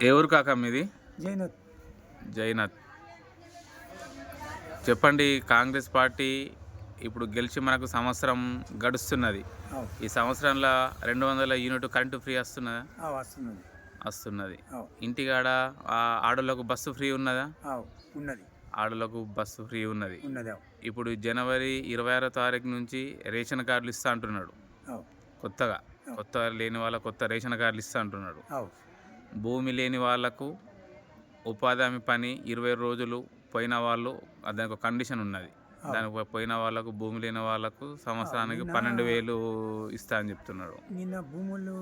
ఏ ఊరు కాక మీది? జైనత్. జైనత్. చెప్పండి, కాంగ్రెస్ పార్టీ ఇప్పుడు గెలిచి మనకు సంవత్సరం గడుస్తున్నది. అవు ఈ సంవత్సరంలో 200 యూనిట్ కరెంటు ఫ్రీ వస్తున్నదా? వస్తున్నది. వస్తున్నది. అవు ఇంటికాడ ఆడోళ్ళకు బస్సు ఫ్రీ ఉన్నదా? ఉన్నది. ఆడోళ్ళకు బస్సు ఫ్రీ ఉన్నది. ఉన్నది. ఇప్పుడు జనవరి 26వ తారీఖు నుంచి రేషన్ కార్డులు ఇస్తా అంటున్నాడు. కొత్తగా లేని వాళ్ళ కొత్త రేషన్ కార్డులు ఇస్తా అంటున్నాడు. భూమి లేని వాళ్ళకు ఉపాధి హామీ పని 20 రోజులు పోయిన వాళ్ళు, దానికి ఒక కండిషన్ ఉన్నది. దానికి పోయిన వాళ్ళకు, భూమి లేని వాళ్ళకు సంవత్సరానికి 12,000 ఇస్తా అని చెప్తున్నాడు. నిన్న భూములు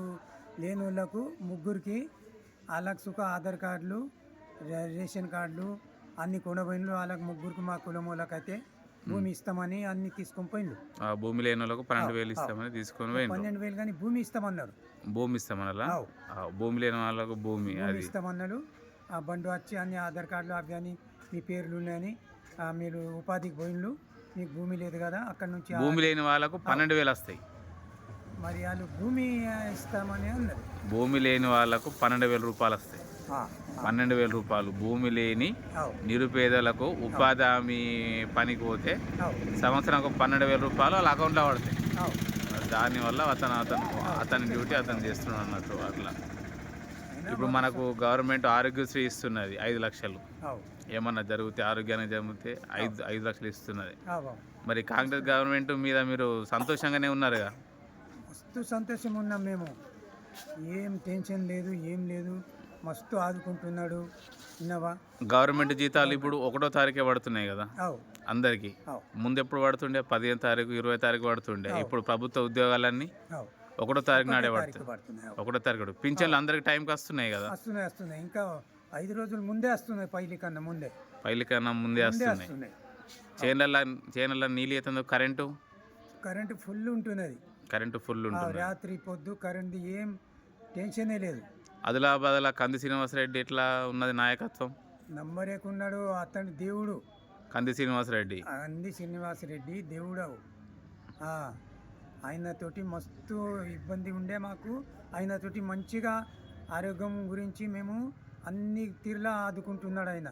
లేని వాళ్ళకు ముగ్గురికి వాళ్ళకు సుఖ ఆధార్ కార్డులు, రేషన్ కార్డులు అన్ని కొనబోయిన వాళ్ళకి ముగ్గురికి మా కులం వాళ్ళకైతే భూమి ఇస్తామని అన్ని తీసుకొని పోయిండు. భూమి లేని వాళ్ళకు 12,000 ఇస్తామని తీసుకొని పోయిండు. 12,000 కానీ భూమి ఇస్తామన్నారు. భూమి ఇస్తామన్నా? భూమి లేని వాళ్ళకు భూమి ఇస్తామన్నాడు. ఆ బండి వచ్చి అన్ని ఆధార్ కార్డులు అవి అని మీ పేర్లు ఉన్నాయని మీరు ఉపాధికి పోయిండ్లు, మీకు భూమి లేదు కదా అక్కడ నుంచి. భూమి లేని వాళ్ళకు 12,000 వస్తాయి. మరి వాళ్ళు భూమి ఇస్తామని అన్నారు. భూమి లేని వాళ్ళకు 12,000 రూపాయలు వస్తాయి. 12,000 రూపాయలు భూమి లేని నిరుపేదలకు ఉపాధి హామీ పనికి పోతే సంవత్సరానికి 12,000 రూపాయలు వాళ్ళ అకౌంట్లో పడతాయి. దానివల్ల అతని డ్యూటీ అతను చేస్తున్నాడు అన్నట్టు. అట్లా ఇప్పుడు మనకు గవర్నమెంట్ ఆరోగ్యశ్రీ ఇస్తున్నది 5 లక్షలు. ఏమన్నా జరిగితే, ఆరోగ్యానికి జరిగితే 5 లక్షలు ఇస్తున్నది. మరి కాంగ్రెస్ గవర్నమెంట్ మీద మీరు సంతోషంగానే ఉన్నారుగా? మస్తు సంతోషం ఉన్నాం మేము. ఏం టెన్షన్ లేదు, ఏం లేదు. మస్తు ఆదుకుంటున్నాడు. విన్నావా? గవర్నమెంట్ జీతాలు ఇప్పుడు 1వ తారీఖే పడుతున్నాయి కదా అందరికి. ముందు ఎప్పుడు పడుతుండే? 15వ తారీఖు, 20వ తారీఖు పడుతుండే. ఇప్పుడు ప్రభుత్వ ఉద్యోగాలన్నీ 1వ తారీఖు నాడే పడుతున్నాయి. 1వ తారీఖు పింఛన్లు అందరికి టైంకి వస్తున్నాయి కదా? వస్తున్నాయి. ఇంకా 5 రోజుల ముందే వస్తున్నాయి. పైలి కన్నా ముందే వస్తున్నాయి. చేనుల నీళ్ళు అవుతుందో? కరెంటు ఫుల్ ఉంటున్నది. రాత్రి పొద్దు కరెంటు ఏం టెన్షనే లేదు. ఆదిలాబాద్లో కంది శ్రీనివాసరెడ్డి ఎట్లా ఉన్నది నాయకత్వం? నమ్మరేకున్నాడు. అతని దేవుడు కంది శ్రీనివాసరెడ్డి దేవుడు. ఆయనతోటి మస్తు ఇబ్బంది ఉండే మాకు. ఆయనతోటి మంచిగా ఆరోగ్యం గురించి మేము అన్ని తీరులా ఆదుకుంటున్నాడు ఆయన.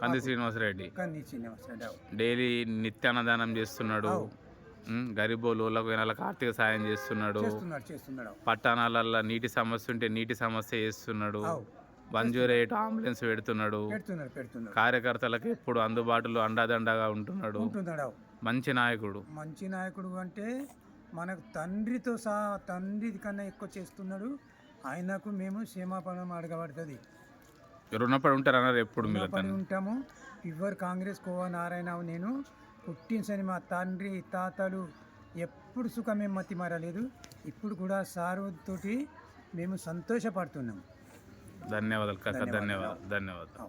కంది శ్రీనివాసరెడ్డి డైలీ నిత్యాన్నదానం చేస్తున్నాడు. గరీబోళ్ళకు వాళ్ళకి ఆర్థిక సాయం చేస్తున్నాడు. పట్టణాలలో నీటి సమస్య ఉంటే నీటి సమస్య చేస్తున్నాడు. 108 అంబులెన్స్ పెడుతున్నాడు. కార్యకర్తలకు ఎప్పుడు అందుబాటులో అండాదండగా ఉంటున్నాడు. మంచి నాయకుడు అంటే మనకు తండ్రి కన్నా ఎక్కువ చేస్తున్నాడు. ఆయనకు మేము క్షమాపణం అడగబడుతుంది. రుణపడి ఉంటారన్నారు. ఎప్పుడు ఉంటాము. ఎవరు కాంగ్రెస్ కోవ నారాయణ నేను పుట్టించని మా తండ్రి తాతలు ఎప్పుడు సుఖమేం మతి మారలేదు. ఇప్పుడు కూడా సారు తోటి మేము సంతోషపడుతున్నాం. ధన్యవాదాలు. ధన్యవాదాలు.